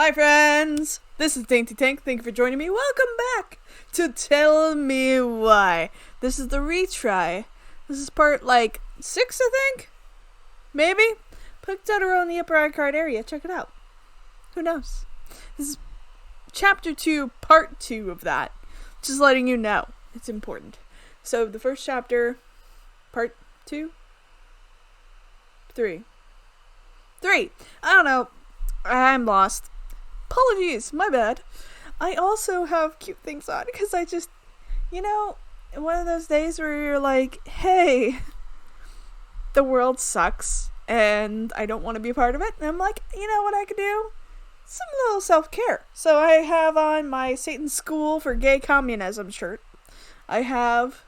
Hi friends, this is DaintyTank. Thank you for joining me. Welcome back to Tell Me Why. This is the retry. This is part 6, I think? Maybe? Put Totoro in the upper card area. Check it out. Who knows? This is chapter 2, part 2 of that. Just letting you know. It's important. So the first chapter, part 2? 3. I don't know. I'm lost. Apologies, my bad. I also have cute things on because I just, one of those days where you're like, hey, the world sucks and I don't want to be a part of it. And I'm like, you know what I could do? Some little self-care. So I have on my Satan School for Gay Communism shirt. I have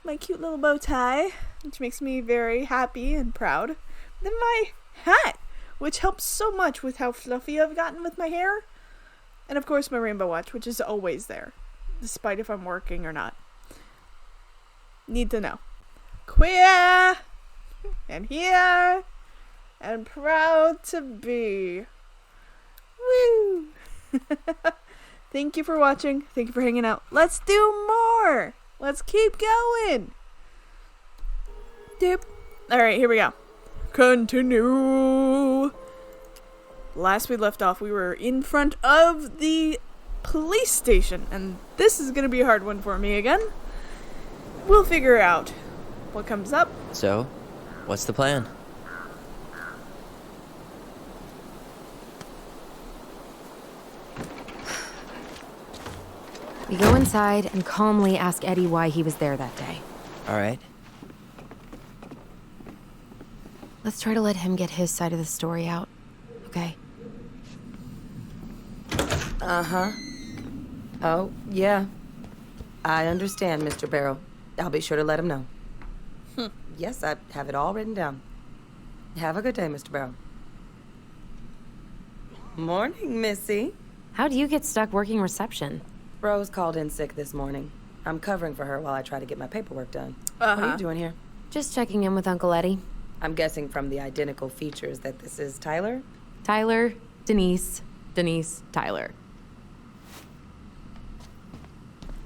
my cute little bow tie, which makes me very happy and proud. Then my hat, which helps so much with how fluffy I've gotten with my hair. And of course my rainbow watch, which is always there, despite if I'm working or not. Need to know. Queer! And here! And proud to be. Woo! Thank you for watching. Thank you for hanging out. Let's do more! Let's keep going! Doop. Alright, here we go. Continue. Last we left off, we were in front of the police station, and this is going to be a hard one for me again. We'll figure out what comes up. So, what's the plan? We go inside and calmly ask Eddie why he was there that day. All right. Let's try to let him get his side of the story out, okay? Uh-huh. Oh, yeah. I understand, Mr. Barrow. I'll be sure to let him know. Yes, I have it all written down. Have a good day, Mr. Barrow. Morning, Missy. How'd you get stuck working reception? Rose called in sick this morning. I'm covering for her while I try to get my paperwork done. What are you doing here? Just checking in with Uncle Eddie. I'm guessing from the identical features that this is Tyler? Tyler, Denise, Tyler.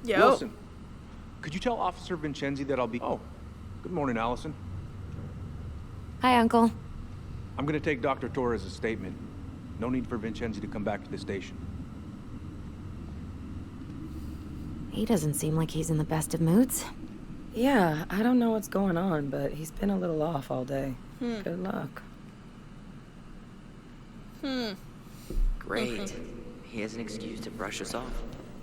Yo. Wilson, could you tell Officer Vincenzi that I'll be... Oh, good morning, Allison. Hi, Uncle. I'm going to take Dr. Torres' statement. No need for Vincenzi to come back to the station. He doesn't seem like he's in the best of moods. Yeah, I don't know what's going on, but he's been a little off all day. Good luck. Great. He has an excuse to brush us off.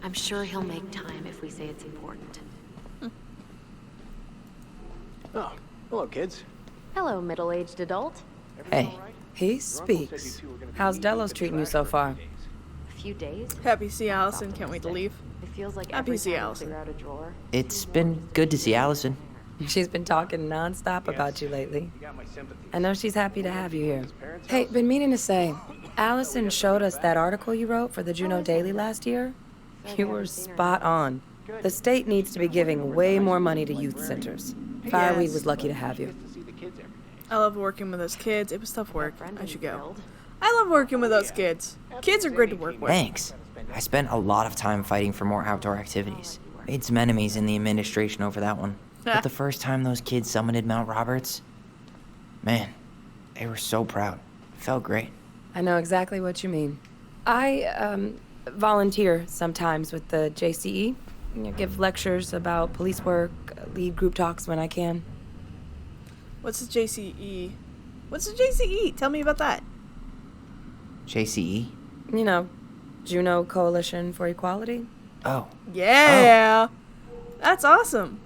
I'm sure he'll make time if we say it's important. Oh, hello, kids. Hello, middle-aged adult. Hey. He speaks. How's Delos treating you so far? A few days? Happy to see Allison. Can't wait to leave. It feels like Happy every to see time I Allison. clear out a drawer. It's been good to see Allison. She's been talking nonstop about you lately. I know she's happy to have you here. Hey, been meaning to say, Allison showed us that article you wrote for the Juneau Daily last year. You were spot on. The state needs to be giving way more money to youth centers. Fireweed was lucky to have you. I love working with those kids. It was tough work. I should go. I love working with those kids. Kids are great to work with. Thanks. I spent a lot of time fighting for more outdoor activities. Made some enemies in the administration over that one. But the first time those kids summited Mount Roberts, man, they were so proud. It felt great. I know exactly what you mean. I, volunteer sometimes with the JCE. Give lectures about police work, lead group talks when I can. What's the JCE? What's the JCE? Tell me about that. JCE? You know, Juneau Coalition for Equality. Oh. Yeah. That's awesome.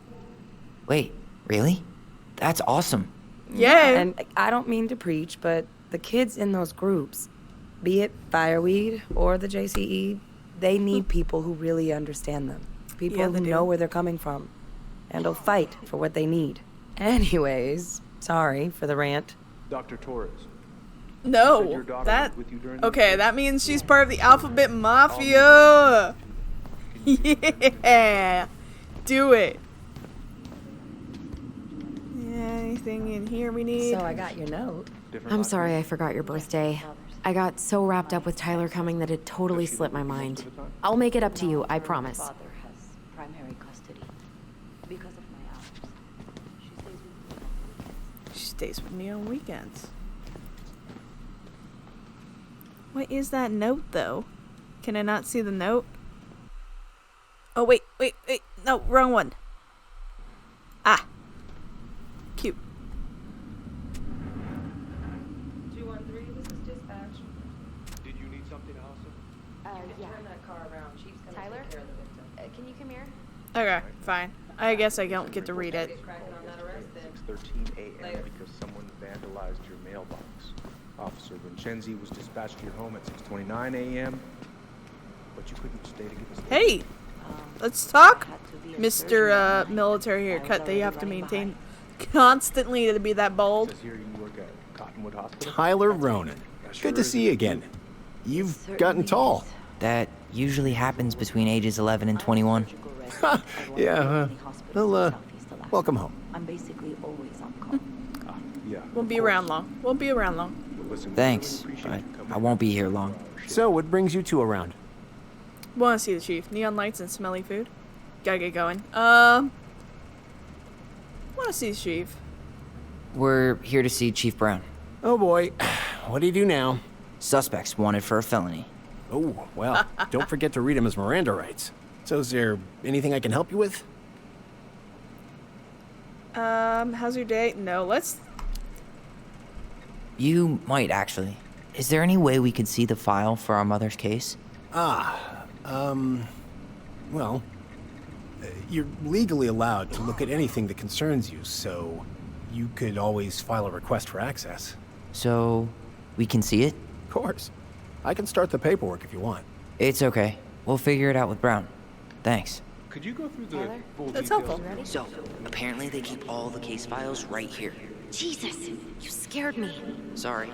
Wait, really? That's awesome. Yeah. And I don't mean to preach, but the kids in those groups, be it Fireweed or the JCE, they need people who really understand them. People Yeah, they who do. know where they're coming from and will fight for what they need. Anyways, sorry for the rant. Dr. Torres. Said No. your daughter That. was with you during the Okay, trip? that means she's part of the Alphabet Mafia. Yeah. Do it. Yeah, anything in here we need? So I got your note. Different I'm last sorry name? I forgot your birthday. I got so wrapped up with Tyler coming that it totally slipped my mind. I'll make it up to you, I promise. Father has primary custody because of my hours. She stays with me on weekends. She stays with me on weekends. What is that note, though? Can I not see the note? Oh, wait. No, wrong one. Ah. Cute. 213, this is dispatch. Did you need something, Allison? Yeah. Turn that car around. Chief's gonna Tyler? take care of the victim. Can you come here? Okay, fine. I guess I don't get to read it. Cracking on that arrest then. 6:13 a.m. Later. because someone vandalized your mailbox. Officer Vincenzi was dispatched to your home at 6:29 a.m. But you couldn't stay to get the statement. Hey! Let's talk, Mr. Military haircut that you have to maintain constantly to be that bald. Says here you work at Cottonwood Hospital. Tyler Ronan. Good to see you again. You've gotten tall. That usually happens between ages 11 and 21. Yeah, well, welcome home. I'm basically always on call. Yeah. Won't be around long. Won't be around long. Listen, we Thanks, really but appreciate you coming I won't be here long. So, what brings you two around? Want to see the chief? Neon lights and smelly food. Gotta get going. Want to see the chief? We're here to see Chief Brown. Oh boy, what do you do now? Suspects wanted for a felony. Oh, well, don't forget to read him his Miranda rights. So is there anything I can help you with? How's your day? No, let's... You might actually. Is there any way we could see the file for our mother's case? Well, you're legally allowed to look at anything that concerns you, so you could always file a request for access. So, we can see it? Of course. I can start the paperwork if you want. It's okay. We'll figure it out with Brown. Thanks. Could you go through the full That's details? helpful. So, apparently they keep all the case files right here. Jesus, you scared me. Sorry.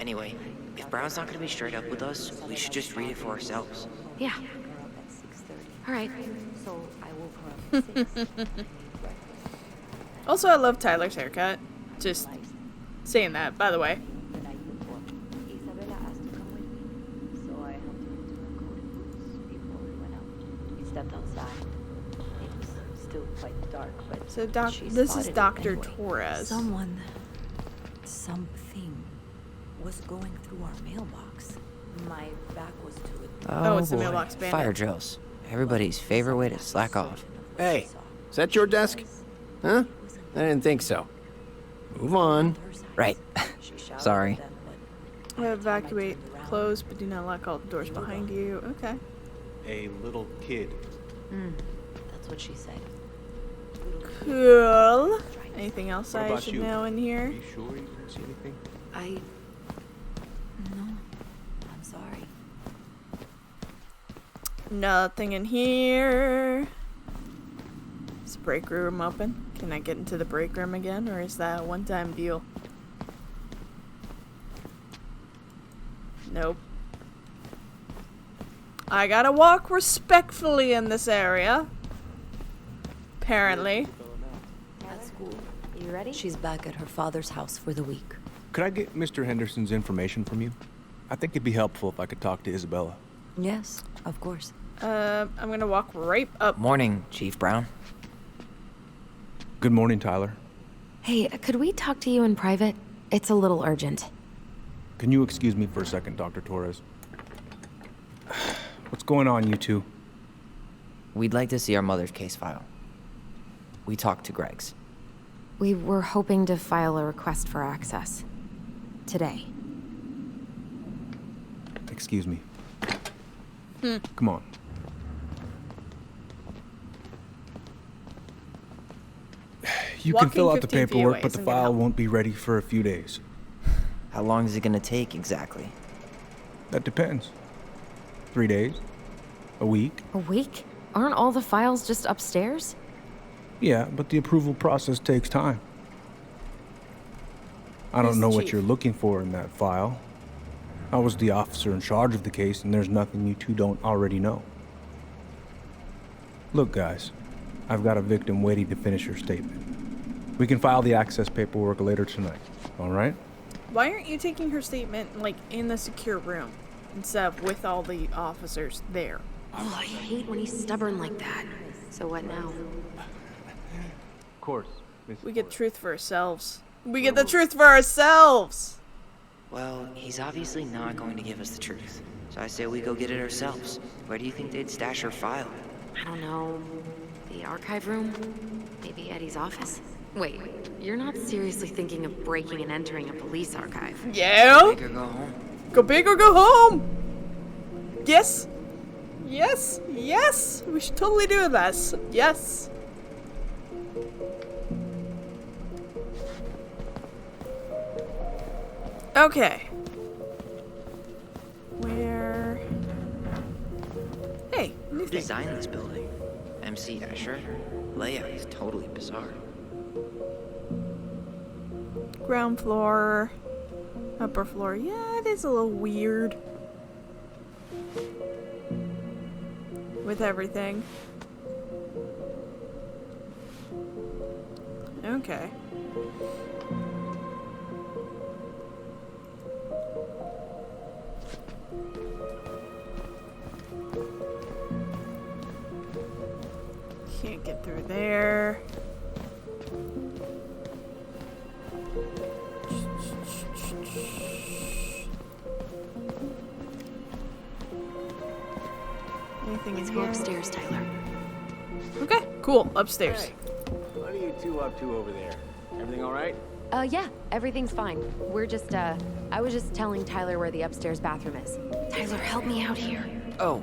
Anyway, if Brown's not gonna be straight up with us, we should just read it for ourselves. Yeah, At 6:30. all right. So I woke her up at 6. Also, I love Tyler's haircut. Just saying that, by the way. The night before, Isabella asked to come with me, so I helped her into her coat and boots before we went out. We stepped outside. It was still quite dark, but So, she this is spotted it Dr. anyway. Torres. Something was going through our mailbox. My back was to it. Oh, it's the boy. mailbox bandit. Fire drills. Everybody's favorite way to slack off. Hey, is that your desk? Huh? I didn't think so. Move on. Right. She shouted Sorry. at them, but Evacuate. Close, but do not lock all the doors behind you. Okay. A little kid. that's what she said. Cool. Anything else What I about should you? know in here? Are you sure you didn't see anything? No, I'm sorry. Nothing in here. Is the break room open? Can I get into the break room again, or is that a one-time deal? Nope. I gotta walk respectfully in this area. Apparently. At school. You ready? She's back at her father's house for the week. Could I get Mr. Henderson's information from you? I think it'd be helpful if I could talk to Isabella. Yes, of course. I'm gonna walk right up. Morning, Chief Brown. Good morning, Tyler. Hey, could we talk to you in private? It's a little urgent. Can you excuse me for a second, Dr. Torres? What's going on, you two? We'd like to see our mother's case file. We talked to Greg's. We were hoping to file a request for access. Today. Excuse me. Come on. You can Walking fill out the 15 feet paperwork, away but the isn't gonna file help. won't be ready for a few days. How long is it gonna take exactly? That depends. 3 days? A week? A week? Aren't all the files just upstairs? Yeah, but the approval process takes time. I Who's don't know the what chief? you're looking for in that file. I was the officer in charge of the case, and there's nothing you two don't already know. Look, guys, I've got a victim waiting to finish her statement. We can file the access paperwork later tonight, all right? Why aren't you taking her statement, like, in the secure room instead of with all the officers there? Oh, I hate when he's stubborn like that. So what now? Of course, Miss We get Flores. truth for ourselves. We get the truth for ourselves! Well, he's obviously not going to give us the truth. So I say we go get it ourselves. Where do you think they'd stash her file? I don't know. The archive room? Maybe Eddie's office? Wait, you're not seriously thinking of breaking and entering a police archive? Yeah? Make her go home. Go big or go home! Yes! Yes! Yes! We should totally do this. Yes! Okay. Where... Hey, new Who thing. designed this building? MC Escher? Layout is totally bizarre. Ground floor. Upper floor. Yeah, it is a little weird. With everything. Okay. Can't get through there. Anything Let's in go here? upstairs, Tyler. Okay, cool. Upstairs. Hey, what are you two up to over there? Everything all right? Yeah, everything's fine. We're just, I was just telling Tyler where the upstairs bathroom is. Tyler, help me out here. Oh,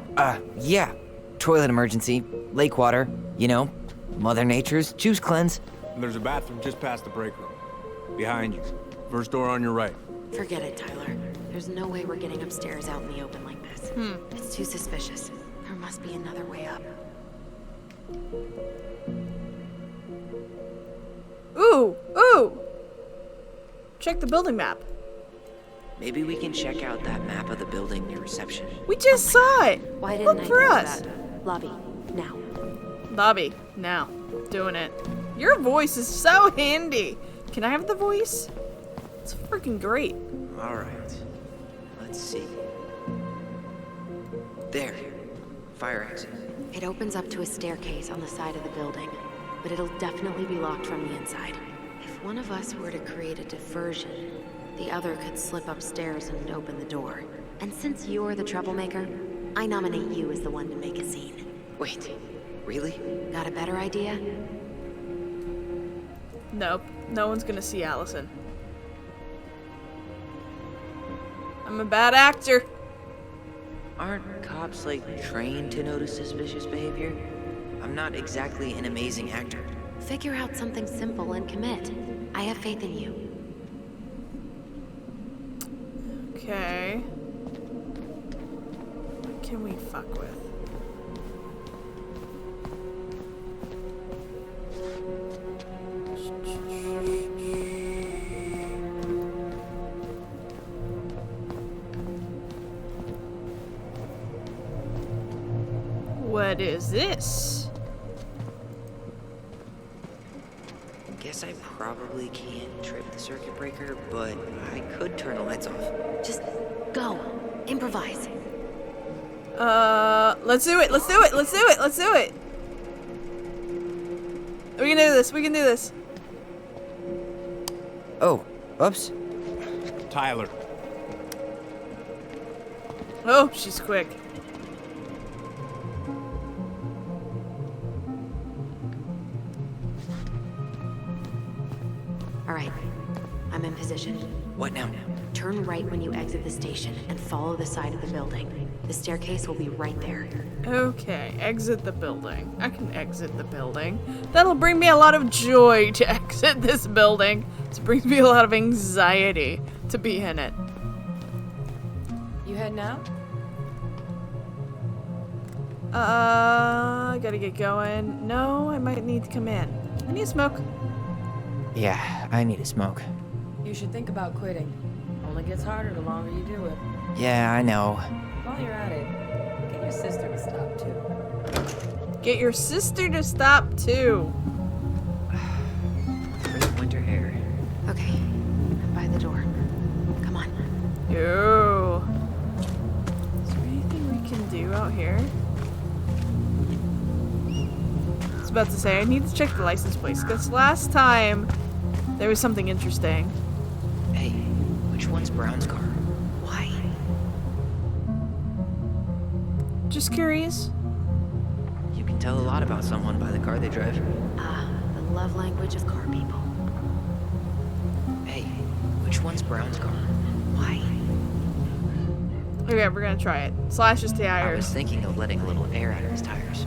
yeah. Toilet emergency, lake water, you know, Mother Nature's juice cleanse. And there's a bathroom just past the break room. Behind you. First door on your right. Forget it, Tyler. There's no way we're getting upstairs out in the open like this. It's too suspicious. There must be another way up. Ooh! Ooh! Check the building map. Maybe we can check out that map of the building near reception. We just saw it! Why didn't Look I for think of us! that? Lobby, now. Lobby. Now. Doing it. Your voice is so handy! Can I have the voice? It's freaking great. All right. Let's see. There. Fire exit. It opens up to a staircase on the side of the building, but it'll definitely be locked from the inside. If one of us were to create a diversion, the other could slip upstairs and open the door. And since you're the troublemaker, I nominate you as the one to make a scene. Wait. Really? Got a better idea? Nope. No one's gonna see Allison. I'm a bad actor. Aren't cops, like, trained to notice suspicious behavior? I'm not exactly an amazing actor. Figure out something simple and commit. I have faith in you. Okay. What can we fuck with? What is this? Guess I probably can't trip the circuit breaker, but I could turn the lights off. Just go. Improvise. Let's do it. Let's do it. Let's do it. Let's do it. We can do this. We can do this. Oh, oops. Tyler. Oh, she's quick. All right. I'm in position. What now? Turn right when you exit the station and follow the side of the building. The staircase will be right there. Okay, exit the building. I can exit the building. That'll bring me a lot of joy to exit this building. This brings me a lot of anxiety to be in it. You heading out? I gotta get going. No, I might need to come in. I need to smoke. Yeah, I need a smoke. You should think about quitting. Only gets harder the longer you do it. Yeah, I know. While you're at it, get your sister to stop too. Get your sister to stop too. Crisp winter air. Okay. I'm by the door. Ew. Is there anything we can do out here? I was about to say, I need to check the license plates, because last time there was something interesting. Hey, which one's Brown's car? Why? Just curious. You can tell a lot about someone by the car they drive. Ah, the love language of car people. Hey, which one's Brown's car? Why? Okay, we're gonna try it. Slash his I was tires. thinking of letting a little air out of his tires.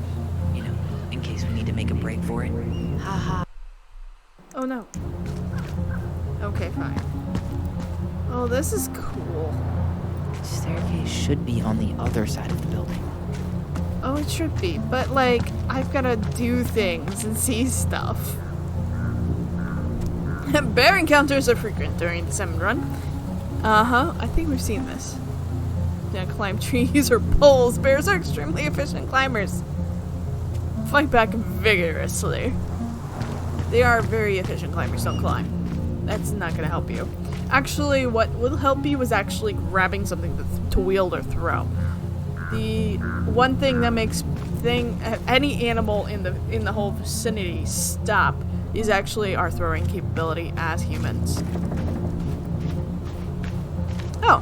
You know, in case we need to make a break for it. Haha. Oh no. Okay, fine. Oh, this is cool. Staircase should be on the other side of the building. Oh, it should be, but like, I've gotta do things and see stuff. Bear encounters are frequent during the salmon run. I think we've seen this. They climb trees or poles. Bears are extremely efficient climbers. Fight back vigorously. They are very efficient climbers, don't climb. That's not gonna help you. Actually, what will help you is actually grabbing something to wield or throw. The one thing that makes any animal in the whole vicinity stop is actually our throwing capability as humans. Oh.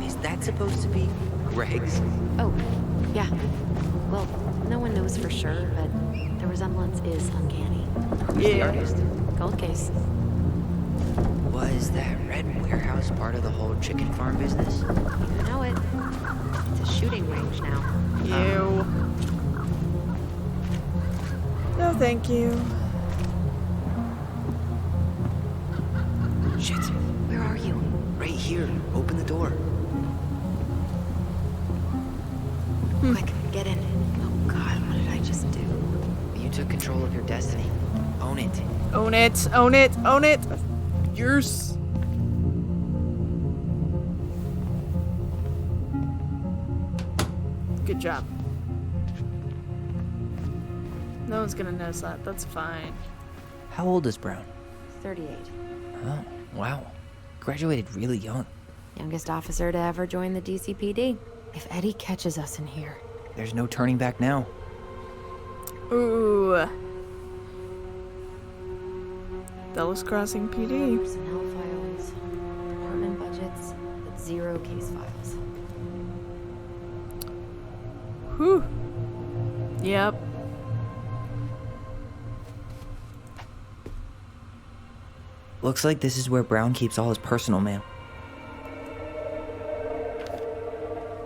Is that supposed to be Greg's? Oh, yeah. Well, no one knows for sure, but the resemblance is uncanny. Who's the artist? Cold case. Was that red warehouse part of the whole chicken farm business? You know it. It's a shooting range now. Ew. No, thank you. Shit. Where are you? Right here. Open the door. Quick, get in. Oh god, what did I just do? You took control of your destiny. Own it. Own it, own it, own it. Yours. Good job. No one's gonna notice that. That's fine. How old is Brown? 38. Oh, wow. Graduated really young. Youngest officer to ever join the DCPD. If Eddie catches us in here. There's no turning back now. Ooh. Dulles Crossing PD. Personnel files, department budgets, but 0 case files. Whew. Yep. Looks like this is where Brown keeps all his personal mail.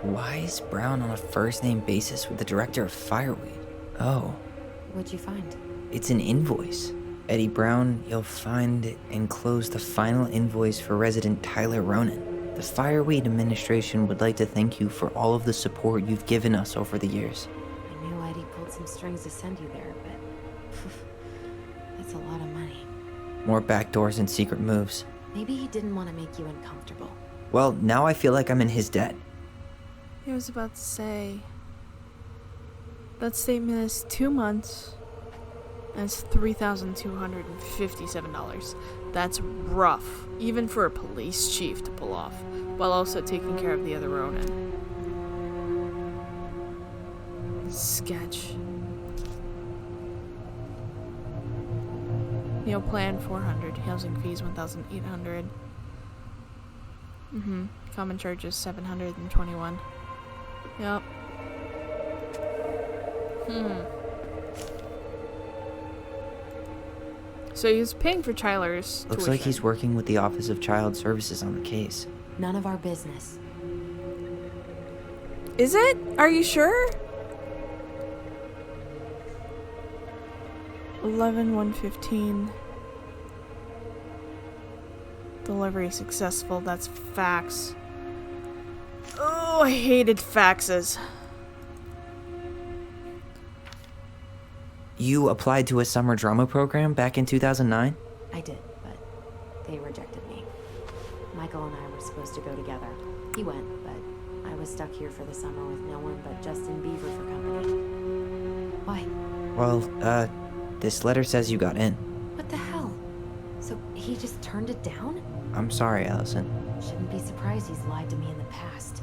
Why is Brown on a first-name basis with the director of Fireweed? Oh, What'd you find? it's an invoice. Eddie Brown, you'll find enclosed the final invoice for resident Tyler Ronan. The Fireweed administration would like to thank you for all of the support you've given us over the years. I knew Eddie pulled some strings to send you there, but that's a lot of money. More backdoors and secret moves. Maybe he didn't want to make you uncomfortable. Well, now I feel like I'm in his debt. I was about to say. That statement is 2 months. And it's $3,257. That's rough, even for a police chief to pull off, while also taking care of the other Ronin. Sketch. Meal plan 400. Housing fees 1,800. Common charges 721. Yep. So he's paying for Tyler's Looks tuition. like he's working with the Office of Child Services on the case. None of our business. Is it? Are you sure? 11/115. Delivery successful. That's fax. Oh, I hated faxes. You applied to a summer drama program back in 2009? I did, but they rejected me. Michael and I were supposed to go together. He went, but I was stuck here for the summer with no one but Justin Beaver for company. Why? Well, this letter says you got in. What the hell? So he just turned it down? I'm sorry, Allison. Shouldn't be surprised he's lied to me in the past.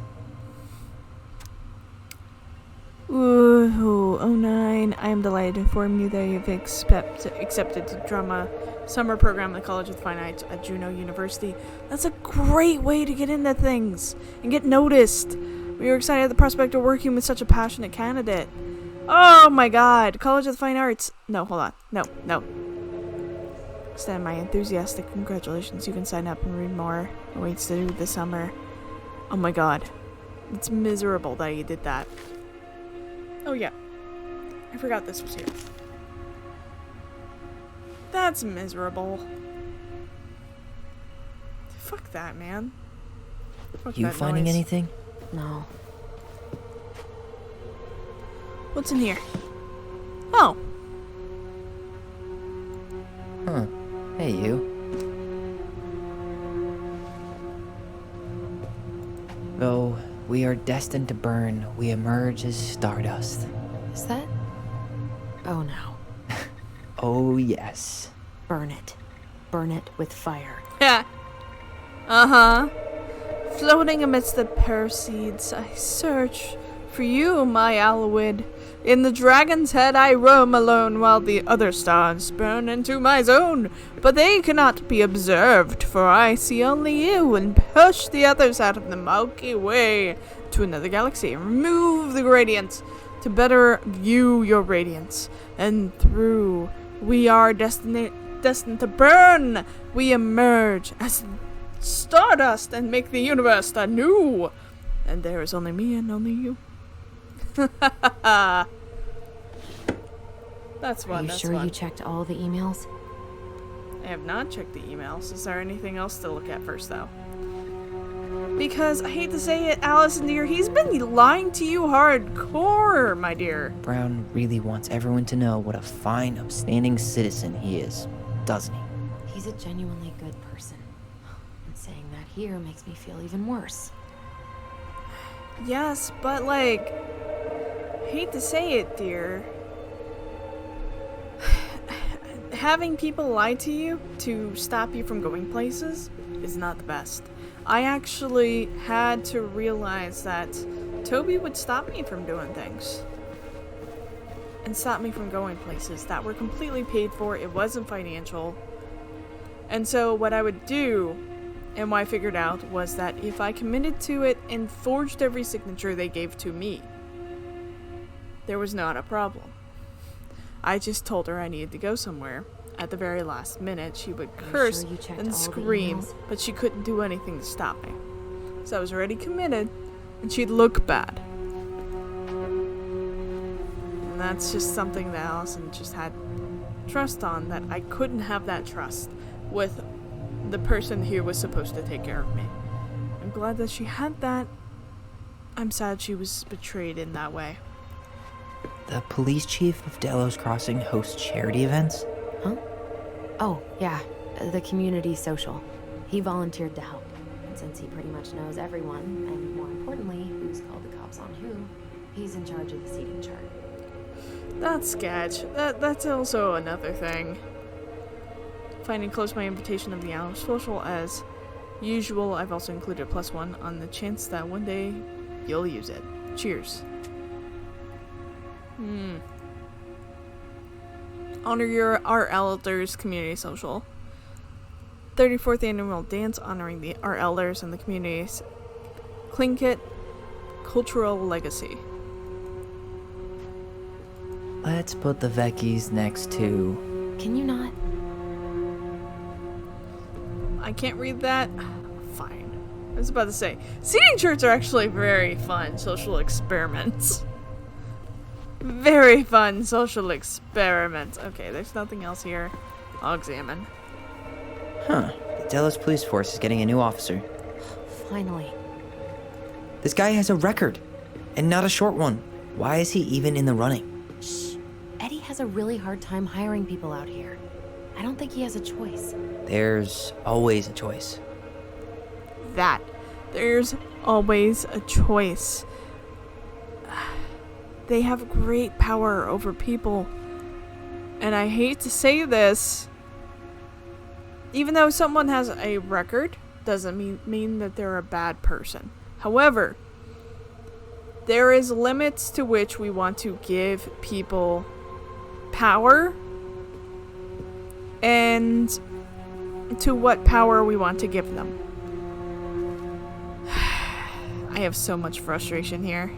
Ooh, 09. I am delighted to inform you that you've accepted the drama summer program at the College of Fine Arts at Juneau University. That's a great way to get into things and get noticed. We are excited at the prospect of working with such a passionate candidate. Oh my god, College of the Fine Arts. No, hold on. No. Extend my enthusiastic congratulations. You can sign up and read more. Awaits to do this summer. Oh my god. It's miserable that you did that. Oh yeah. I forgot this was here. That's miserable. Fuck that, man. Fuck You that finding noise. anything? No. What's in here? Oh. Huh. Hey, you. Though we are destined to burn, we emerge as stardust. Is that? Oh no. Oh, yes. Burn it. Burn it with fire. Yeah. Uh-huh. Floating amidst the pear seeds, I search for you, my Alwyd. In the dragon's head I roam alone while the other stars burn into my zone. But they cannot be observed, for I see only you and push the others out of the Milky Way to another galaxy. Remove the gradients to better view your radiance. And through we are destined to burn. We emerge as stardust and make the universe anew. And there is only me and only you. That's Are one. you That's sure one. you checked all the emails? I have not checked the emails. Is there anything else to look at first, though? Because I hate to say it, Allison dear, he's been lying to you hardcore, my dear. Brown really wants everyone to know what a fine, upstanding citizen he is, doesn't he? He's a genuinely good person. And saying that here makes me feel even worse. Yes, but like, I hate to say it, dear. Having people lie to you to stop you from going places is not the best. I actually had to realize that Toby would stop me from doing things. And stop me from going places that were completely paid for. It wasn't financial. And so what I would do, and what I figured out, was that if I committed to it and forged every signature they gave to me, there was not a problem. I just told her I needed to go somewhere. At the very last minute, she would curse sure you checked and all the scream, emails? but she couldn't do anything to stop me. So I was already committed, and she'd look bad. And that's just something that Allison just had trust on, that I couldn't have that trust with the person who was supposed to take care of me. I'm glad that she had that. I'm sad she was betrayed in that way. The police chief of Delos Crossing hosts charity events? Huh? Oh, yeah. The community social. He volunteered to help. And since he pretty much knows everyone, and more importantly, who's called the cops on who, he's in charge of the seating chart. That's sketch. That's also another thing. Finding close my invitation of the hour social as usual. I've also included +1 on the chance that one day you'll use it. Cheers. Honor our elders community social. 34th annual dance honoring our elders and the community's Tlingit cultural legacy. Let's put the Vecchies next to... Can you not? I can't read that. Fine. I was about to say, seating charts are actually very fun social experiments. Very fun social experiments. Okay, there's nothing else here. I'll examine. Huh. The Delos Police Force is getting a new officer. Finally. This guy has a record, and not a short one. Why is he even in the running? Shh. Eddie has a really hard time hiring people out here. I don't think he has a choice. There's always a choice. There's always a choice. They have great power over people. And I hate to say this, Even though someone has a record, doesn't mean that they're a bad person. However, there is limits to which we want to give people power and to what power we want to give them. I have so much frustration here.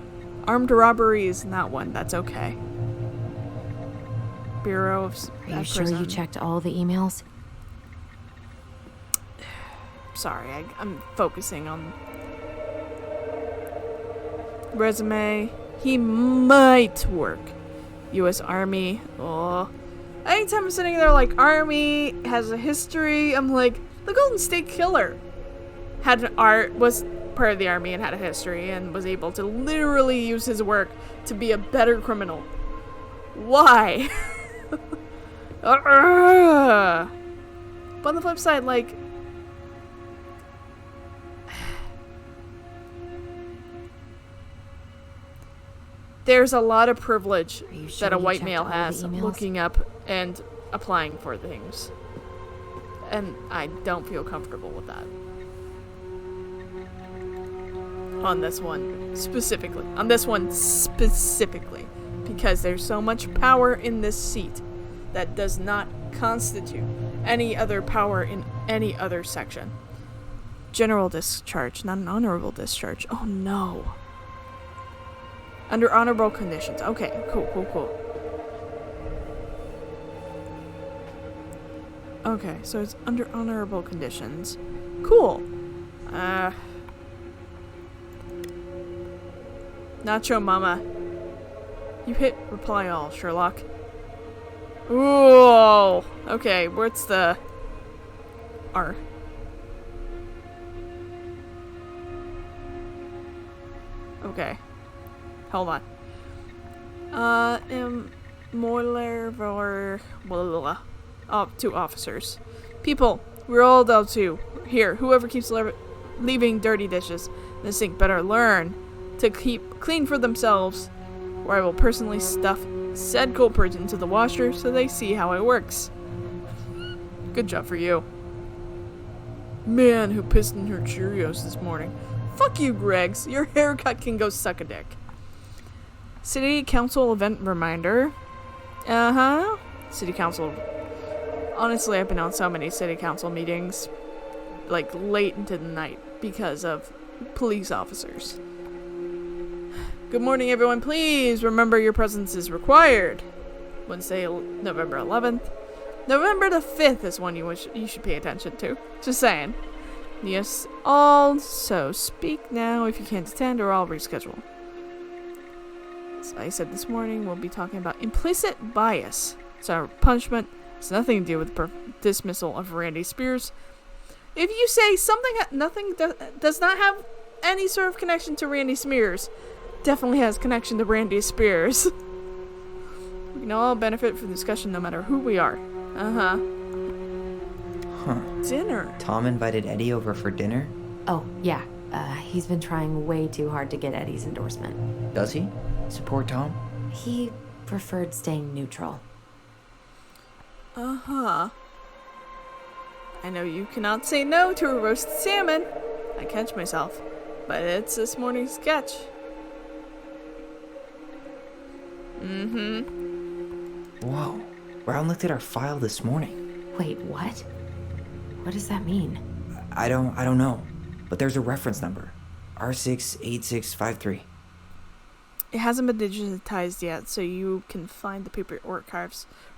Armed robbery is not one. That's okay. Bureau of Are you sure you checked all the emails? Sorry, I'm focusing on resume. He might work. U.S. Army. Oh, anytime I'm sitting there like Army has a history, I'm like, the Golden State Killer was part of the Army and had a history and was able to literally use his work to be a better criminal. Why? But on the flip side, like, there's a lot of privilege that a white male has looking up and applying for things. And I don't feel comfortable with that. On this one specifically. Because there's so much power in this seat that does not constitute any other power in any other section. General discharge, not an honorable discharge. Oh no. Under honorable conditions. Okay, cool. Okay, so it's under honorable conditions. Cool. Nacho Mama. You hit reply all, Sherlock. Ooh. Okay, what's the R? Okay. Hold on. Two officers. People, we're all adults too. Here, whoever keeps leaving dirty dishes in the sink better learn to keep clean for themselves, or I will personally stuff said culprit into the washer so they see how it works. Good job for you. Man who pissed in her Cheerios this morning. Fuck you, Greggs. Your haircut can go suck a dick. City Council event reminder. City Council. Honestly, I've been on so many City Council meetings, like, late into the night because of police officers. Good morning, everyone. Please remember your presence is required. Wednesday, November 11th. November the 5th is one you should pay attention to. Just saying. Yes, all. So speak now if you can't attend, or I'll reschedule. As I said this morning, we'll be talking about implicit bias. So punishment has nothing to do with the dismissal of Randy Spears. If you say nothing does not have any sort of connection to Randy Spears, definitely has connection to Randy Spears. We can all benefit from discussion no matter who we are. Huh. Dinner. Tom invited Eddie over for dinner? Oh, yeah. He's been trying way too hard to get Eddie's endorsement. Does he? Support Tom? He preferred staying neutral. I know you cannot say no to a roasted salmon. I catch myself. But it's this morning's sketch. Whoa. Brown looked at our file this morning. Wait, what? What does that mean? I don't know. But there's a reference number. R68653. It hasn't been digitized yet, so you can find the paper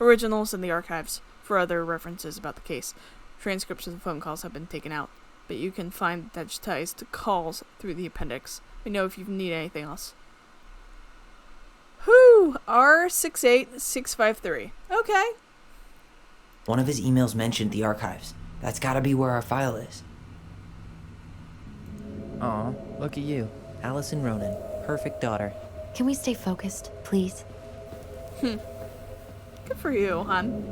originals in the archives for other references about the case. Transcripts of the phone calls have been taken out, but you can find digitized calls through the appendix. Let me know if you need anything else. R68653. Okay. One of his emails mentioned the archives. That's gotta be where our file is. Aw, look at you. Allison Ronan. Perfect daughter. Can we stay focused, please? Good for you, hon.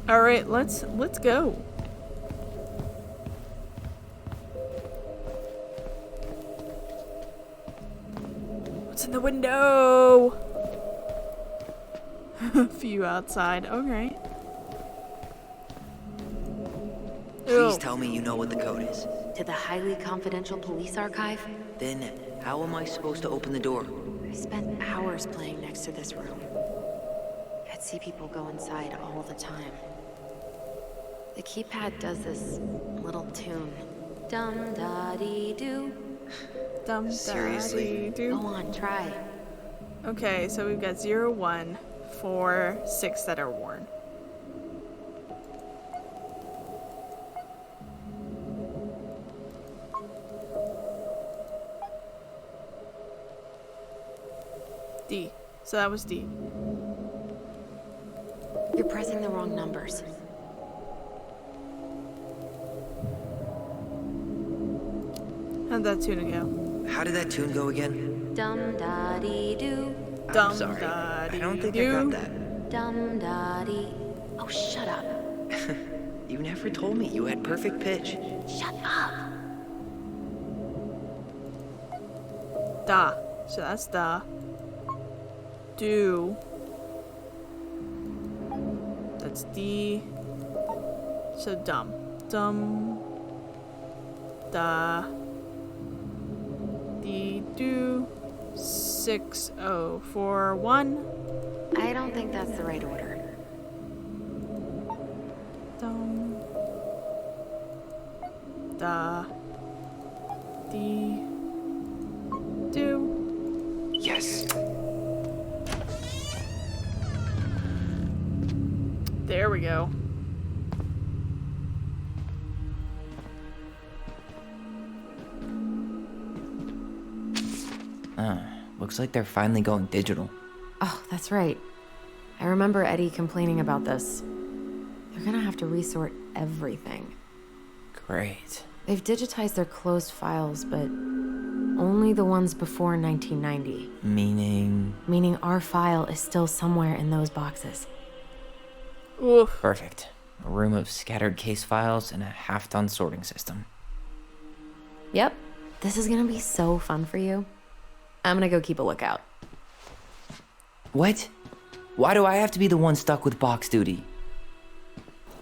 Alright, let's go. What's in the window? A few outside. Okay. Please Ew. tell me you know what the code is. To the highly confidential police archive? Then, how am I supposed to open the door? I spent hours playing next to this room. I'd see people go inside all the time. The keypad does this little tune. Dum-da-dee-doo. Dum Seriously? Go on, try. Okay, so we've got 0, 1, 4, 6 that are worn. D. So that was D. You're pressing the wrong numbers. How'd that tune go? How did that tune go again? Dum-da-dee-doo. I'm sorry. I don't think I got that. Dum-da-dee. Oh, shut up. You never told me you had perfect pitch. Shut up. Da. So that's da. Do. That's D. So dumb. Dum. Da. D. Do. 6, 0, 4, 1. I don't think that's the right order. Dum. Da. D. Do. Yes. There we go. Looks like they're finally going digital. Oh, that's right. I remember Eddie complaining about this. They're gonna have to resort everything. Great. They've digitized their closed files, but only the ones before 1990. Meaning? Meaning our file is still somewhere in those boxes. Oof. Perfect. A room of scattered case files and a half-done sorting system. Yep. This is gonna be so fun for you. I'm gonna go keep a lookout. What? Why do I have to be the one stuck with box duty?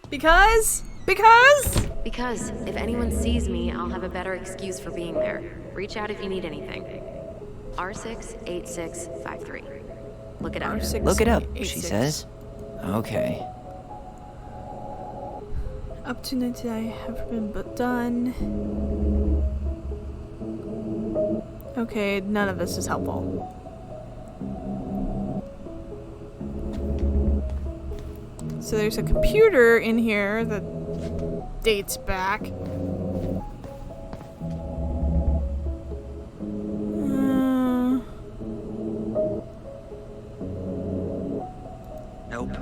Because If anyone sees me, I'll have a better excuse for being there. Reach out if you need anything. R68653. Look it up. R6, Look it up, 8, she 6. says. Okay. Up to 90 I have been but done. Okay, none of this is helpful. So there's a computer in here that dates back. Nope.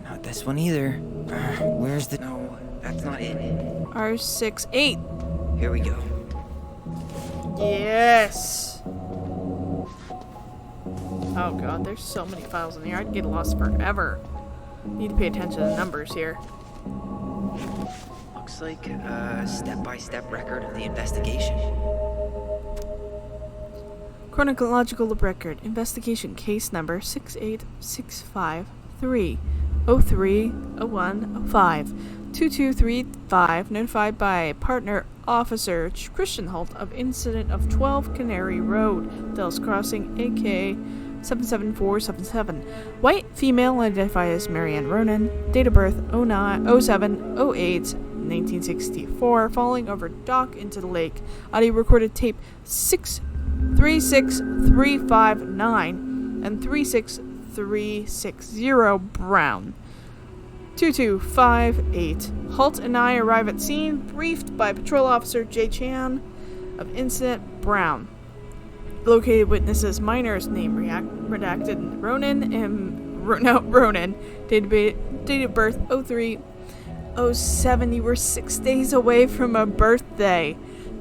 Not this one either. Where's the... No, that's not it. R68. Here we go. Yes! Oh god, there's so many files in here. I'd get lost forever. Need to pay attention to the numbers here. Looks like a step-by-step record of the investigation. Chronological record. Investigation case number 68653 030105 2235. Notified by partner officer Christian Holt of incident of 12 Canary Road, Dells Crossing, AK 77477. White female identified as Marianne Ronan. Date of birth 07/08/1964. Falling over dock into the lake. Audio recorded tape 636359 and 36360 Brown. 2258. Holt and I arrive at scene, briefed by Patrol Officer J. Chan of incident Brown. Located witnesses, minors, name redacted, Ronan and Ronan. Date of birth 03/07. You were 6 days away from a birthday.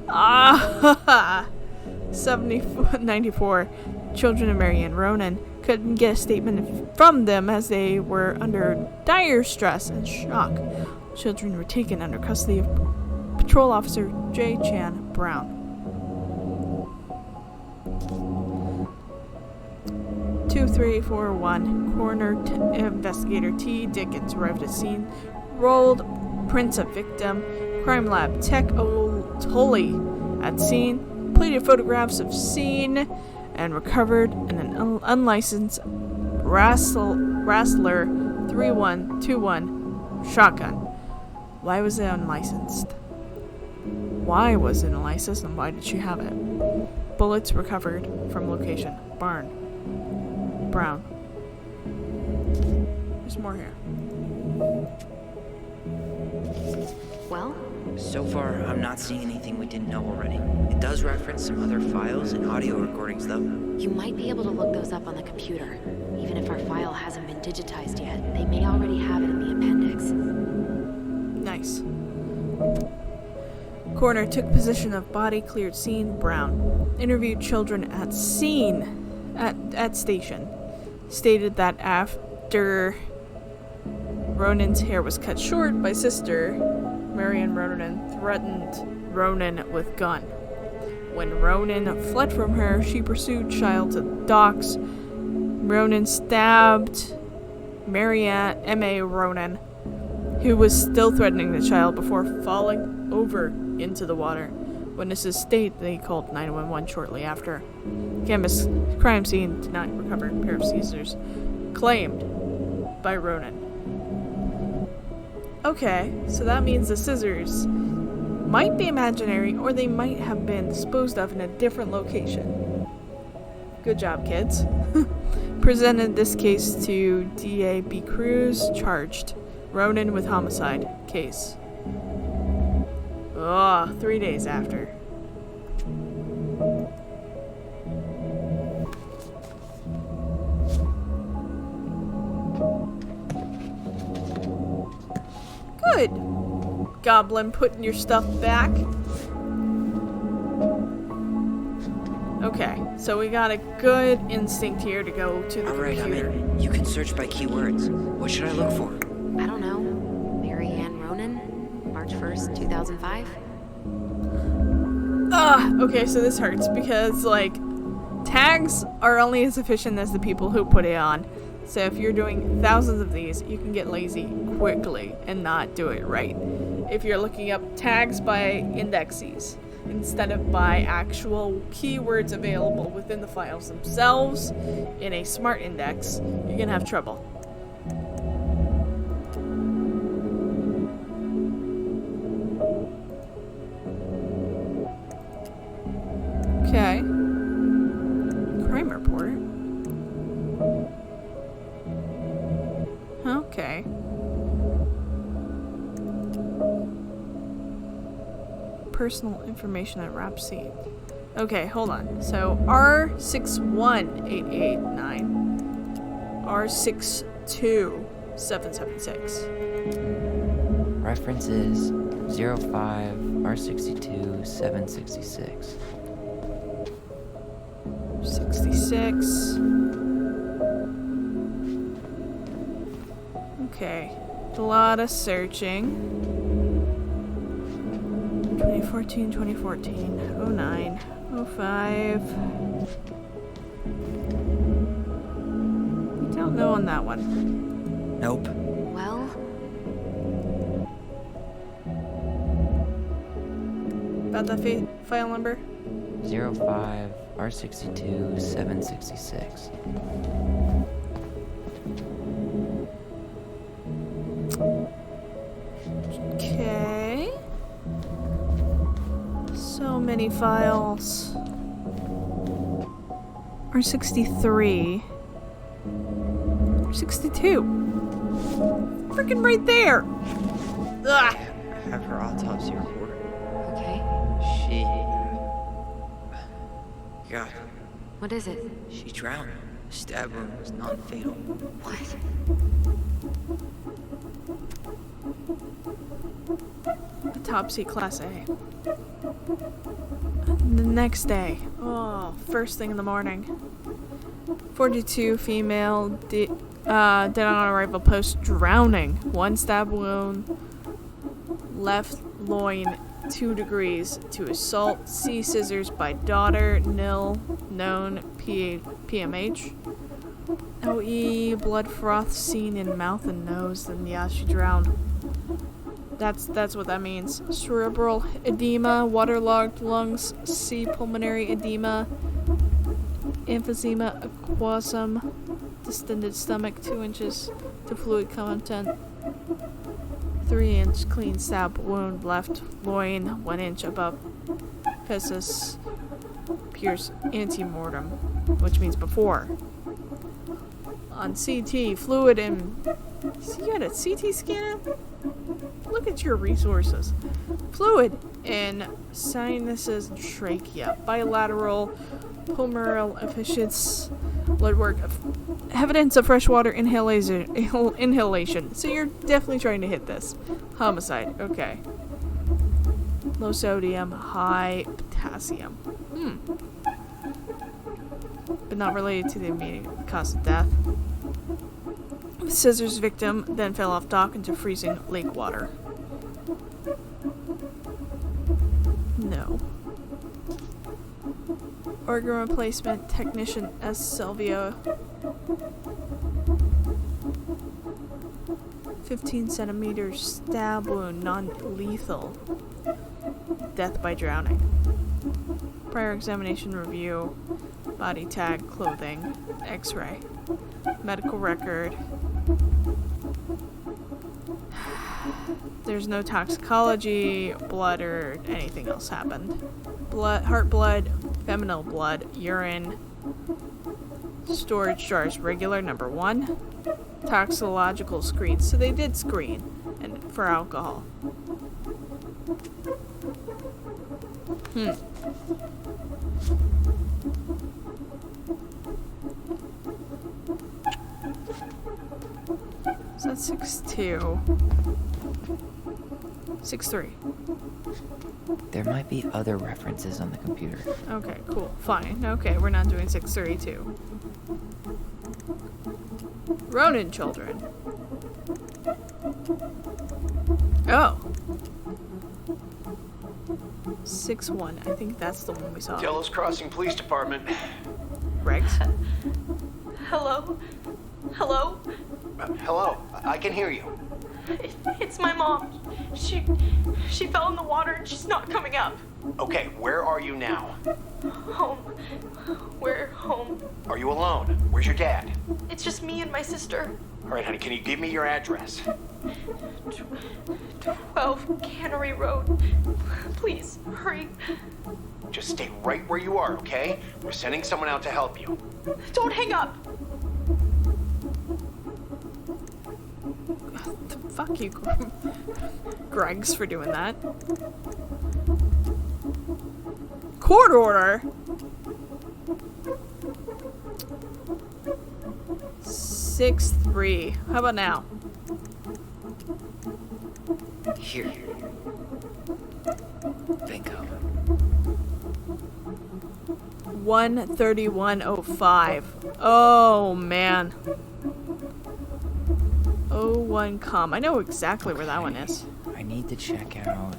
94. Children of Marianne Ronan. Couldn't get a statement from them as they were under dire stress and shock. Children were taken under custody of Patrol Officer J. Chan Brown. 2341. Coroner Investigator T. Dickens arrived at scene. Rolled prints of victim. Crime lab tech Tully at scene. Completed photographs of scene and recovered an unlicensed Rassler 3121 shotgun. Why was it unlicensed? Why was it unlicensed and why did she have it? Bullets recovered from location. Barn. Brown. There's more here. Well, So far, I'm not seeing anything we didn't know already. It does reference some other files and audio recordings, though. you might be able to look those up on the computer. Even if our file hasn't been digitized yet, they may already have it in the appendix. Nice. Coroner took position of body cleared scene. Brown. Interviewed children at scene. At station. Stated that after Ronan's hair was cut short by sister, Marion Ronan threatened Ronan with gun. When Ronan fled from her, she pursued child to the docks. Ronan stabbed M.A. Ronan, who was still threatening the child before falling over into the water. Witnesses state they called 911 shortly after. Campus crime scene did not recover a pair of scissors claimed by Ronan. Okay, so that means the scissors might be imaginary or they might have been disposed of in a different location. Good job, kids. Presented this case to DA B. Cruz, charged Ronan with homicide case. 3 days after. Good. Goblin, putting your stuff back. Okay, so we got a good instinct here to go to the Alright, I'm computer. in. You can search by keywords. What should I look for? I don't know. Mary Ann Ronan? March 1st, 2005? Okay, so this hurts because, like, tags are only as efficient as the people who put it on. So if you're doing thousands of these, you can get lazy quickly and not do it right. If you're looking up tags by indexes instead of by actual keywords available within the files themselves in a smart index, you're gonna have trouble. Okay. Crime report. Okay. Personal information at rap scene. Okay, hold on. So R61889, R62776. Reference is 05 R62 766. 66. Okay. A lot of searching. 2014, 2014, 09, 05. We don't know on that one. Nope. Well, About that file number? 05 R62 766. Okay. So many files. R63. R62. Freaking right there! Ugh. I have her autopsy report. okay. She... God, What is it? she drowned. The stab wound was non-fatal. What? Autopsy Class A. The next day. Oh, first thing in the morning. 42 female dead on arrival post drowning. 1 stab wound. Left loin 2 degrees to assault. C scissors by daughter. Nil known PMH. OE, blood froth seen in mouth and nose, then yeah, she drowned. That's what that means. Cerebral edema, waterlogged lungs, C, pulmonary edema, emphysema aquosum, distended stomach, 2 inches to fluid content, 3-inch clean stab wound left loin, 1 inch above pissus, pierce antemortem, which means before. On CT, fluid in... You had a CT scan? Look at your resources. Fluid in sinuses and trachea. Bilateral pulmonary efficiency. Blood work. Evidence of freshwater inhalation. So you're definitely trying to hit this. Homicide. Okay. Low sodium, high potassium. But not related to the immediate cause of death. The scissors victim then fell off dock into freezing lake water. No. Organ replacement technician S. Sylvia. 15 centimeters stab wound, non-lethal. Death by drowning. Prior examination review. Body tag, clothing, x-ray. Medical record. There's no toxicology, blood, or anything else happened. Blood, heart blood, feminine blood, urine. Storage jars regular, number 1. Toxicological screen. So they did screen and for alcohol. So that's 6'2". 6'3". There might be other references on the computer. Okay, cool. Fine. Okay, we're not doing 6'3" too. Ronin children. Oh. 6'1". I think that's the one we saw. Delos Crossing Police Department. Rex? Hello? Hello? Hello, I can hear you. It's my mom. She fell in the water and she's not coming up. Okay, where are you now? Home. We're home. Are you alone? Where's your dad? It's just me and my sister. All right, honey, can you give me your address? 12 Cannery Road. Please, hurry. Just stay right where you are, okay? We're sending someone out to help you. Don't hang up. Fuck you, Greg's, for doing that. Court order? 6'3". How about now? Here. Bingo. 13105. Oh, man. 01 com. I know exactly where that one is. I need to check out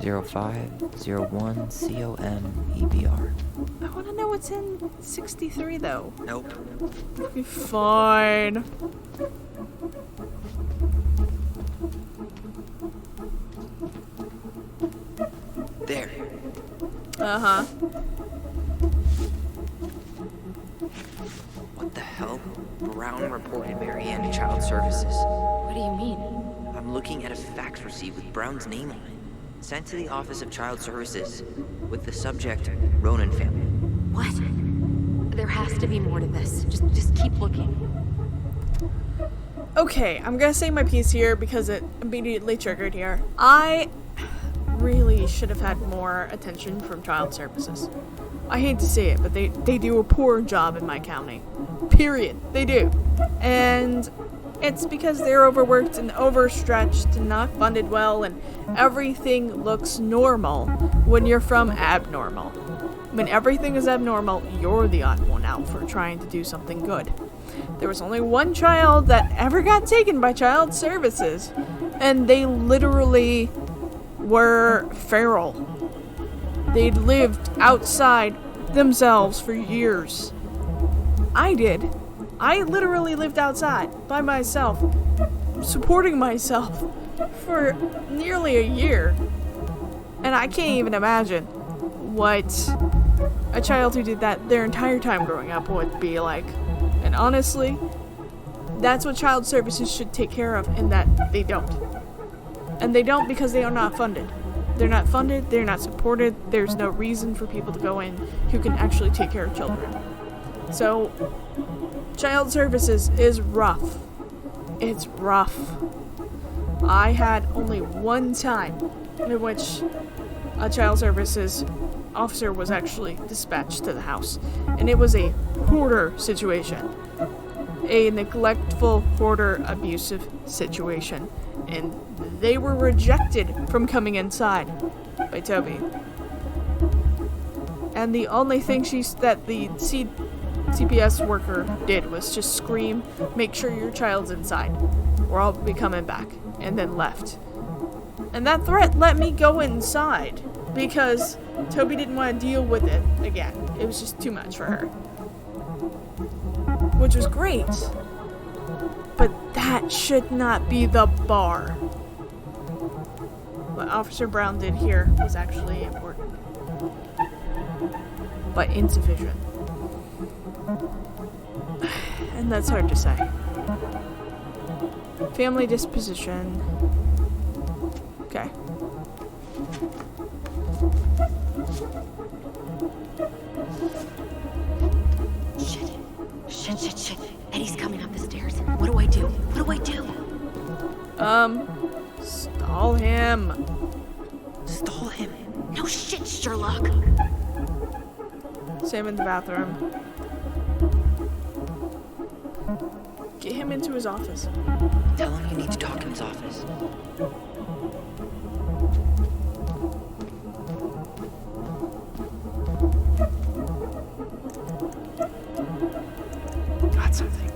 0501 COM EBR. I want to know what's in 63, though. Nope. Fine. There. Uh-huh. What the hell? Brown reported Marianne to Child Services. What do you mean? I'm looking at a fax receipt with Brown's name on it. Sent to the Office of Child Services with the subject, Ronan family. What? There has to be more to this. Just keep looking. Okay, I'm gonna say my piece here because it immediately triggered here. I really should have had more attention from Child Services. I hate to say it, but they do a poor job in my county. Period. They do. And it's because they're overworked and overstretched and not funded well, and everything looks normal when you're from abnormal. When everything is abnormal, you're the odd one out for trying to do something good. There was only one child that ever got taken by Child Services, and they literally were feral. They'd lived outside themselves for years. I did. I literally lived outside by myself, supporting myself for nearly a year. And I can't even imagine what a child who did that their entire time growing up would be like. And honestly, that's what child services should take care of, and that they don't. And they don't because they are not funded. They're not funded, they're not supported, there's no reason for people to go in who can actually take care of children. So, child services is rough. It's rough. I had only one time in which a child services officer was actually dispatched to the house. And it was a hoarder situation. A neglectful, hoarder, abusive situation. And they were rejected from coming inside by Toby. And the only thing that the CPS worker did was just scream, "Make sure your child's inside, or I'll be coming back," and then left. And that threat let me go inside because Toby didn't want to deal with it again. It was just too much for her. Which was great. But that should not be the bar. What Officer Brown did here was actually important. But insufficient. And that's hard to say. Family disposition. Okay. Shit. Eddie's coming up the stairs. What do I do? Stall him. Stall him? No shit, Sherlock. Same in the bathroom. Get him into his office. Tell him you need to talk to his office. Got something.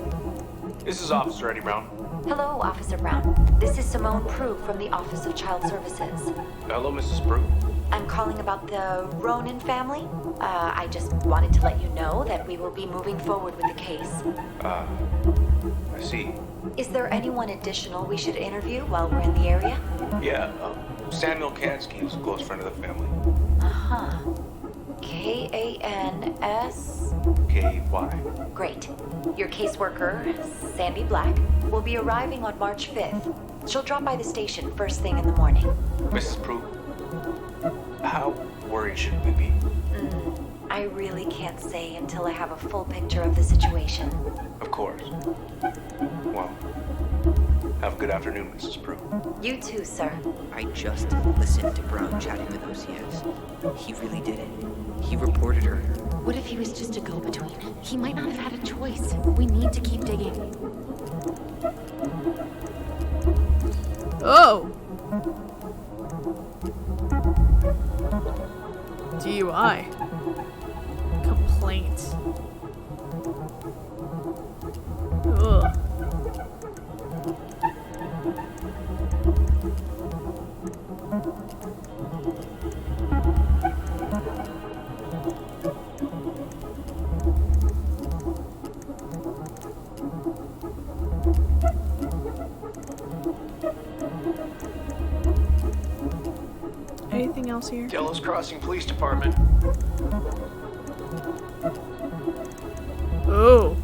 This is Officer Eddie Brown. Hello, Officer Brown. This is Simone Prue from the Office of Child Services. Hello, Mrs. Prue. I'm calling about the Ronan family. I just wanted to let you know that we will be moving forward with the case. I see. Is there anyone additional we should interview while we're in the area? Yeah, Samuel Kansky is a close friend of the family. Uh-huh. K-A-N-S? K-Y. Great. Your caseworker, Sandy Black, will be arriving on March 5th. She'll drop by the station first thing in the morning. Mrs. Prue, how worried should we be? I really can't say until I have a full picture of the situation. Of course. Well, have a good afternoon, Mrs. Prue. You too, sir. I just listened to Brown chatting with OCS. He really did it. He reported her. What if he was just a go-between? He might not have had a choice. We need to keep digging. Oh! DUI. Complaint. Ugh. Anything else here? Delos Crossing Police Department. Oh.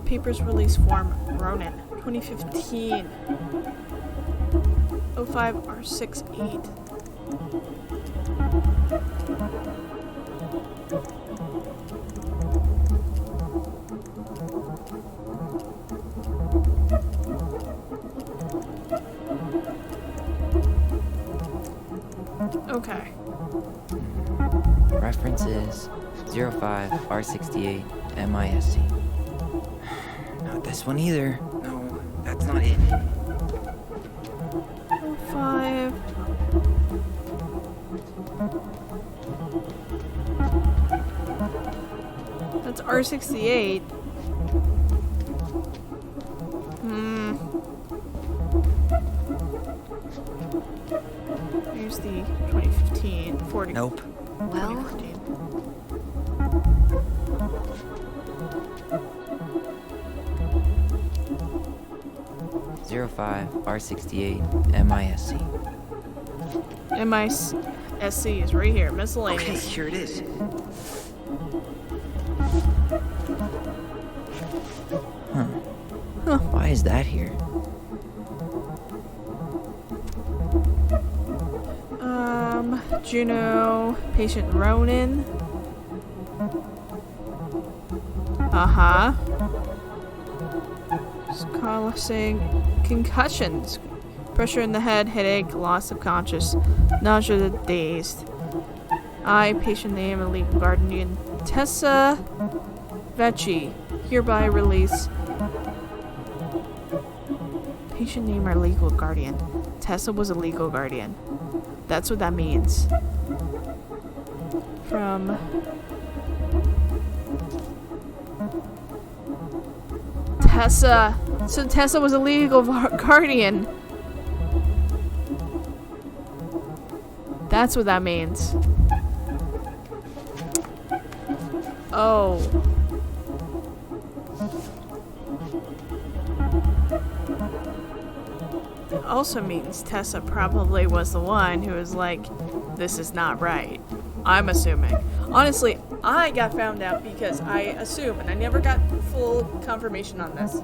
Papers release form Ronan 2015 05R68. Okay. Reference is 05R68 MISC. Not this one either. No, that's not it. 05. That's R68. Here's the 2015 40. Nope. Well, 05R68 MISC. MISC is right here. Miscellaneous. Okay, here it is. Huh. Why is that here? Juno, patient Ronan. Causing concussions, pressure in the head, headache, loss of conscious, nausea, dazed. Patient name and legal guardian Tessa Vecchi. Hereby release. Patient name or legal guardian. Tessa was a legal guardian. That's what that means. From Tessa. So Tessa was a legal guardian. That's what that means. Oh. It also means Tessa probably was the one who was like, this is not right. I'm assuming. Honestly, I got found out because I assume, and I never got full confirmation on this,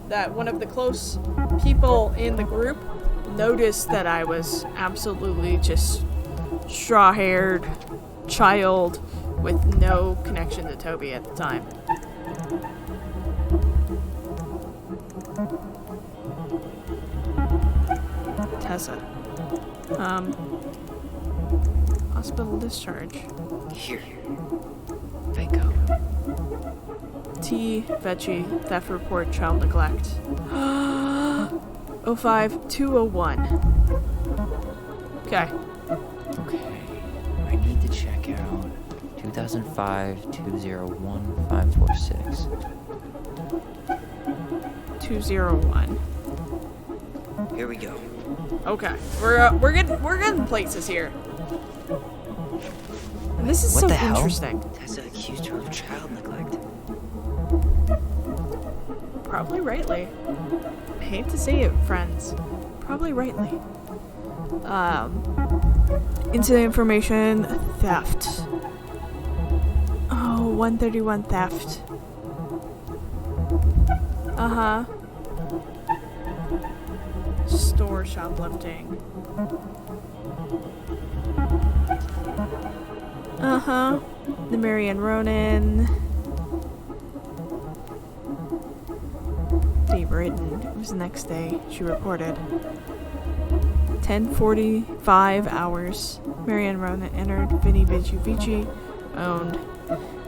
that one of the close people in the group noticed that I was absolutely just straw-haired child with no connection to Toby at the time. Tessa. Hospital discharge. Here. Psycho. T. Vecchi. Theft report. Child neglect. 05201. Okay. Okay. I need to check out 2005-201-546. 201. Here we go. Okay. We're getting places here. And this is What so the hell? interesting. Tessa accused her of child neglect. Probably rightly. I hate to say it, friends. Probably rightly. Incident information, theft. Oh, 131 theft. Store shoplifting. The Marianne Ronan. Dave Britton. It was the next day. She reported. 10:45 hours. Marianne Ronan entered. Vinny Vici owned.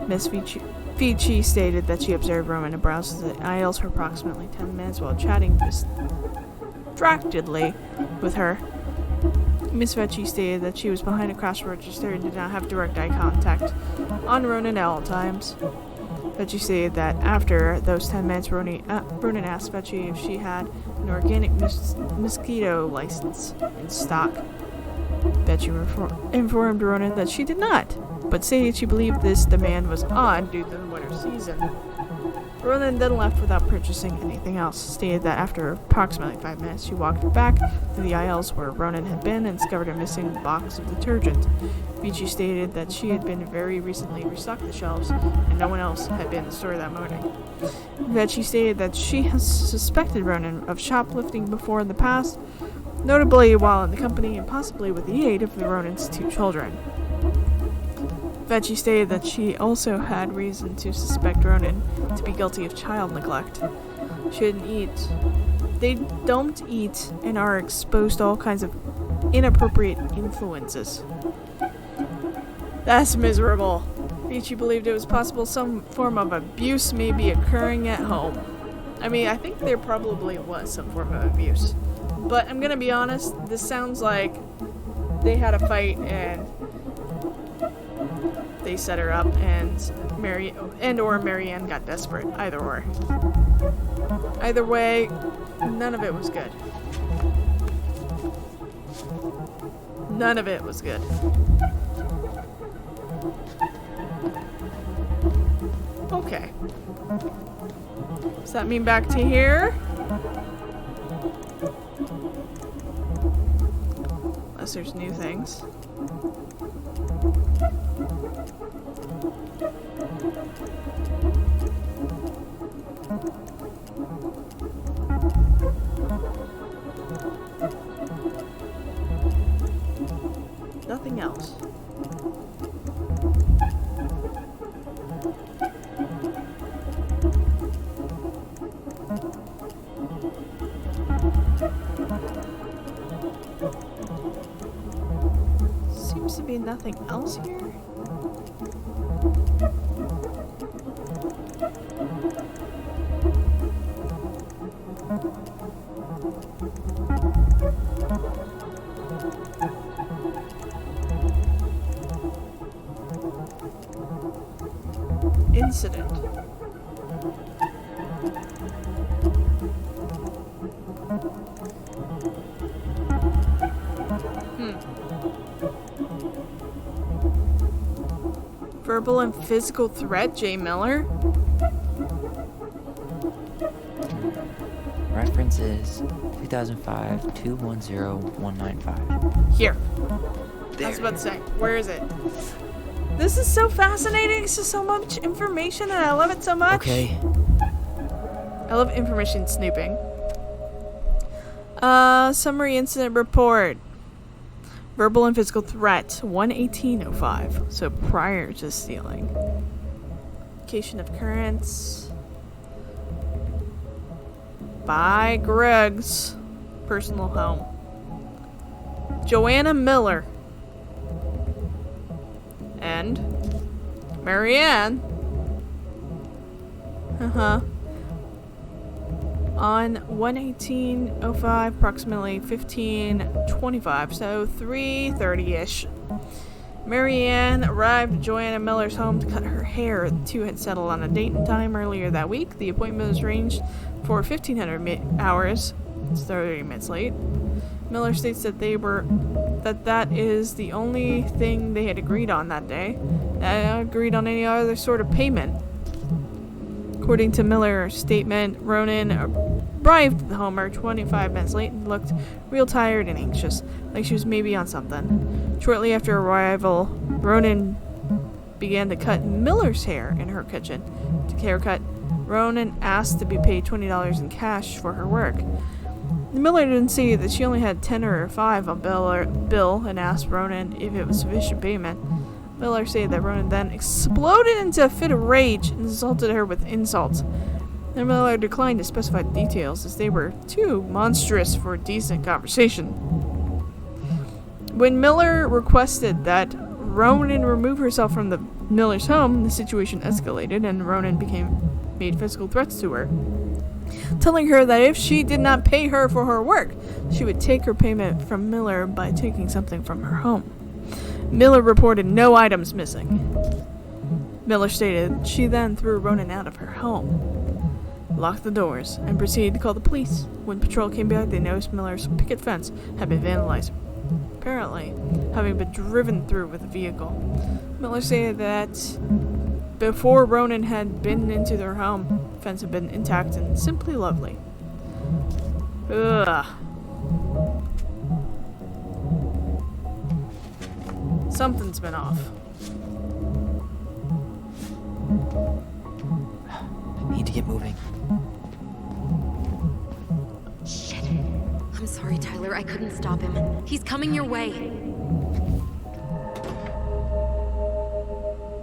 Miss Vici stated that she observed Roman and browsed the aisles for approximately 10 minutes while chatting distractedly with her. Miss Vecchi stated that she was behind a cash register and did not have direct eye contact on Ronan at all times. Vecchi stated that after those 10 minutes, Ronan asked Vecchi if she had an organic mosquito license in stock. Vecchi informed Ronan that she did not, but stated she believed this demand was odd due to the winter season. Ronan then left without purchasing anything else, stated that after approximately 5 minutes she walked back to the aisles where Ronan had been and discovered a missing box of detergent. Vici stated that she had been very recently restocked the shelves and no one else had been in the store that morning. Vecchi stated that she has suspected Ronan of shoplifting before in the past, notably while in the company and possibly with the aid of Ronan's 2 children. Vecchi stated that she also had reason to suspect Ronan to be guilty of child neglect. Shouldn't eat. They don't eat and are exposed to all kinds of inappropriate influences. That's miserable. Vici believed it was possible some form of abuse may be occurring at home. I mean, I think there probably was some form of abuse. But I'm gonna be honest, this sounds like they had a fight and they set her up and Marianne got desperate. Either or. Either way, none of it was good. None of it was good. Okay. Does that mean back to here? unless there's new things. Nothing else. Seems to be nothing else here. Incident. Verbal and physical threat, J. Miller. Reference is 2005-210-195. Here. I was about to say, where is it? This is so fascinating. This is so much information, and I love it so much. Okay. I love information snooping. Summary incident report. Verbal and physical threat, 11805. So prior to stealing. Location of occurrence. By Greg's personal home. Joanna Miller. And Marianne. On 11805, approximately 1525, so 3:30ish. Marianne arrived at Joanna Miller's home to cut her hair. The two had settled on a date and time earlier that week. The appointment was arranged for 1500 hours. It's 30 minutes late. Miller states that that is the only thing they had agreed on that day. They agreed on any other sort of payment. According to Miller's statement, Ronan arrived at the home 25 minutes late and looked real tired and anxious, like she was maybe on something. Shortly after arrival, Ronan began to cut Miller's hair in her kitchen. To haircut, Ronan asked to be paid $20 in cash for her work. Miller didn't see that she only had 10 or 5 on bill and asked Ronan if it was sufficient payment. Miller said that Ronan then exploded into a fit of rage and assaulted her with insults. And Miller declined to specify the details as they were too monstrous for a decent conversation. When Miller requested that Ronan remove herself from the Miller's home, the situation escalated and Ronan made physical threats to her, telling her that if she did not pay her for her work, she would take her payment from Miller by taking something from her home. Miller reported no items missing. Miller stated she then threw Ronan out of her home, locked the doors, and proceeded to call the police. When patrol came back, they noticed Miller's picket fence had been vandalized, apparently having been driven through with a vehicle. Miller stated that before Ronan had been into their home, the fence had been intact and simply lovely. Ugh. Something's been off. I need to get moving. Shit. I'm sorry, Tyler. I couldn't stop him. He's coming your way.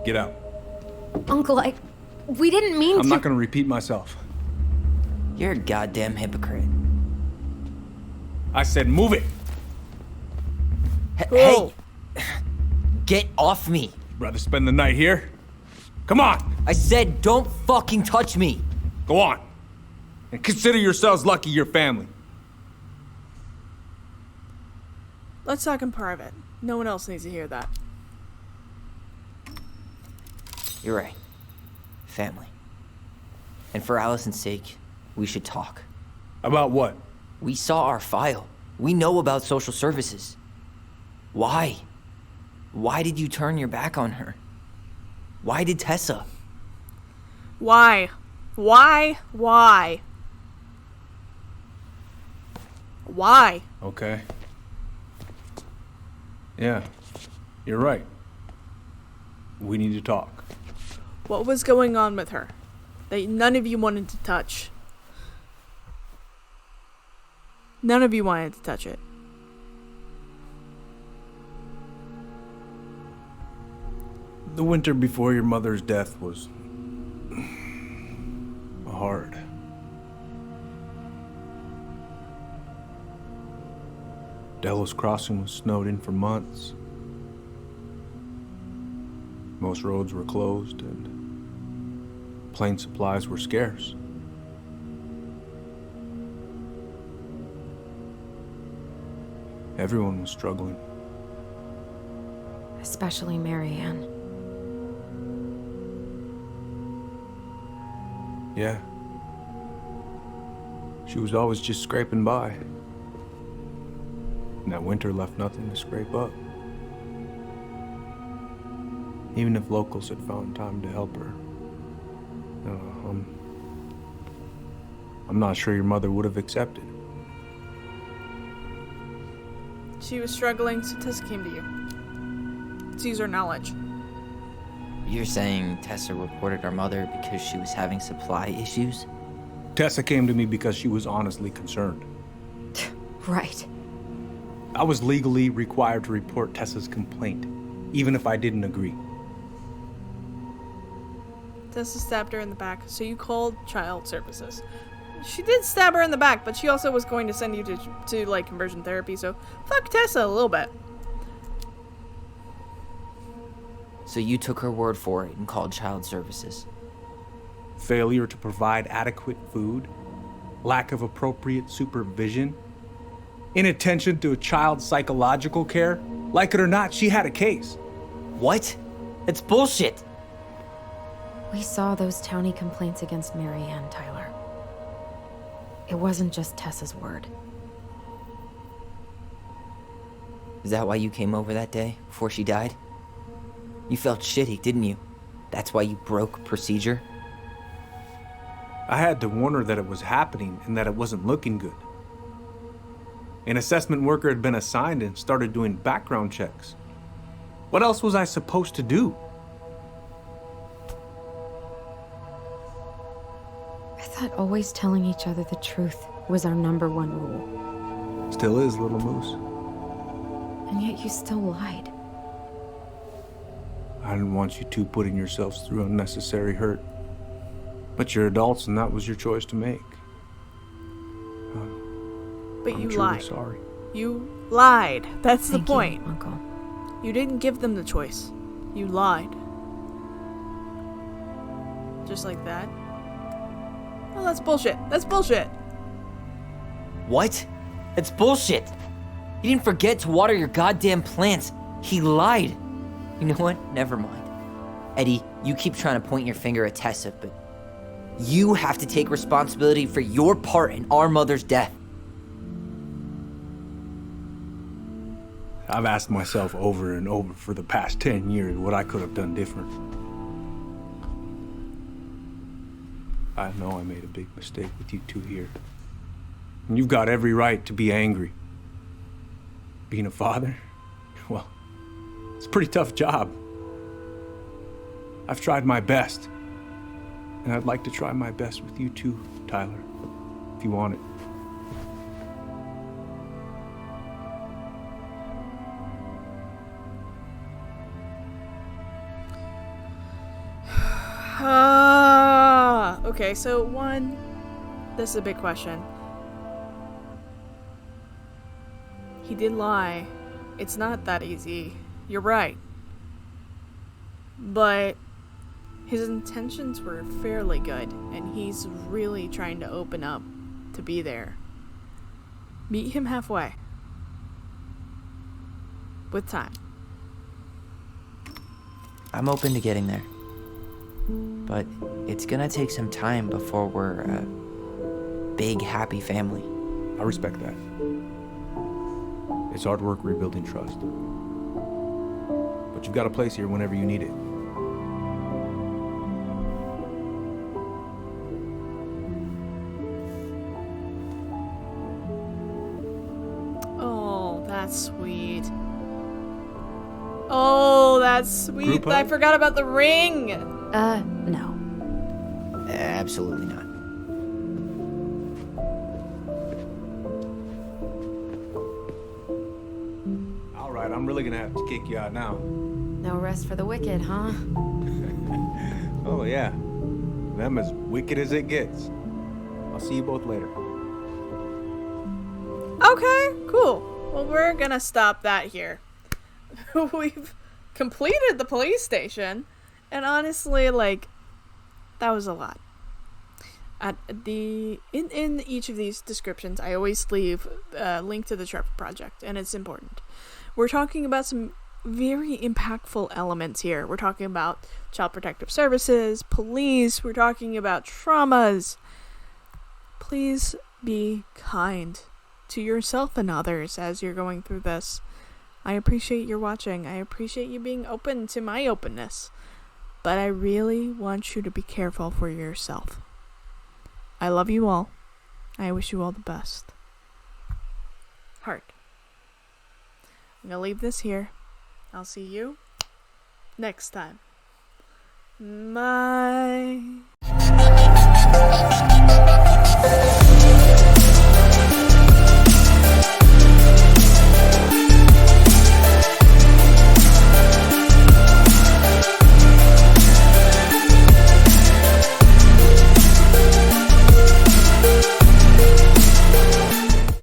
Get out. Uncle, we didn't mean to. I'm not gonna repeat myself. You're a goddamn hypocrite. I said move it. Hey! Get off me! Rather spend the night here? Come on! I said don't fucking touch me! Go on. And consider yourselves lucky you're family. Let's talk in private. No one else needs to hear that. You're right. Family. And for Allison's sake, we should talk. About what? We saw our file. We know about social services. Why? Why did you turn your back on her? Why did Tessa? Why? Why? Why? Why? Okay. Yeah, you're right. We need to talk. What was going on with her that none of you wanted to touch? None of you wanted to touch it. The winter before your mother's death was hard. Delos Crossing was snowed in for months. Most roads were closed and plane supplies were scarce. Everyone was struggling. Especially Marianne. Yeah. She was always just scraping by. And that winter left nothing to scrape up. Even if locals had found time to help her. I'm not sure your mother would have accepted. She was struggling, so Tessa came to you. To use her knowledge. You're saying Tessa reported our mother because she was having supply issues? Tessa came to me because she was honestly concerned. Right. I was legally required to report Tessa's complaint, even if I didn't agree. Tessa stabbed her in the back, so you called child services. She did stab her in the back, but she also was going to send you to like, conversion therapy, so fuck Tessa a little bit. So you took her word for it and called child services? Failure to provide adequate food, lack of appropriate supervision, inattention to a child's psychological care. Like it or not, she had a case. What? It's bullshit! We saw those townie complaints against Marianne, Tyler. It wasn't just Tessa's word. Is that why you came over that day, before she died? You felt shitty, didn't you? That's why you broke procedure? I had to warn her that it was happening and that it wasn't looking good. An assessment worker had been assigned and started doing background checks. What else was I supposed to do? I thought always telling each other the truth was our number one rule. Still is, little moose. And yet you still lied. I didn't want you two putting yourselves through unnecessary hurt. But you're adults and that was your choice to make. But I'm you truly lied. sorry. You lied. That's the Thank you, point. Uncle. You didn't give them the choice. You lied. Just like that. Oh, that's bullshit. That's bullshit. What? It's bullshit! He didn't forget to water your goddamn plants. He lied. You know what? Never mind. Eddie, you keep trying to point your finger at Tessa, but you have to take responsibility for your part in our mother's death. I've asked myself over and over for the past 10 years what I could have done different. I know I made a big mistake with you two here. And you've got every right to be angry. Being a father, well, it's a pretty tough job. I've tried my best. And I'd like to try my best with you too, Tyler, if you want it. Okay, so one, this is a big question. He did lie. It's not that easy. You're right. But his intentions were fairly good, and he's really trying to open up to be there. Meet him halfway. With time. I'm open to getting there. But it's gonna take some time before we're a big, happy family. I respect that. It's hard work rebuilding trust. But you've got a place here whenever you need it. Oh, that's sweet. Oh, that's sweet. Group I hug? forgot about the ring. No. Absolutely not. All right, I'm really gonna have to kick you out now. No rest for the wicked, huh? Oh, yeah. Them as wicked as it gets. I'll see you both later. Okay, cool. Well, we're gonna stop that here. We've completed the police station, and honestly, like, that was a lot. In each of these descriptions, I always leave a link to the Trevor Project, and it's important. We're talking about some very impactful elements here. We're talking about Child Protective Services, police, we're talking about traumas. Please be kind to yourself and others as you're going through this. I appreciate your watching. I appreciate you being open to my openness. But I really want you to be careful for yourself. I love you all. I wish you all the best. Heart. I'm gonna leave this here. I'll see you next time. Bye.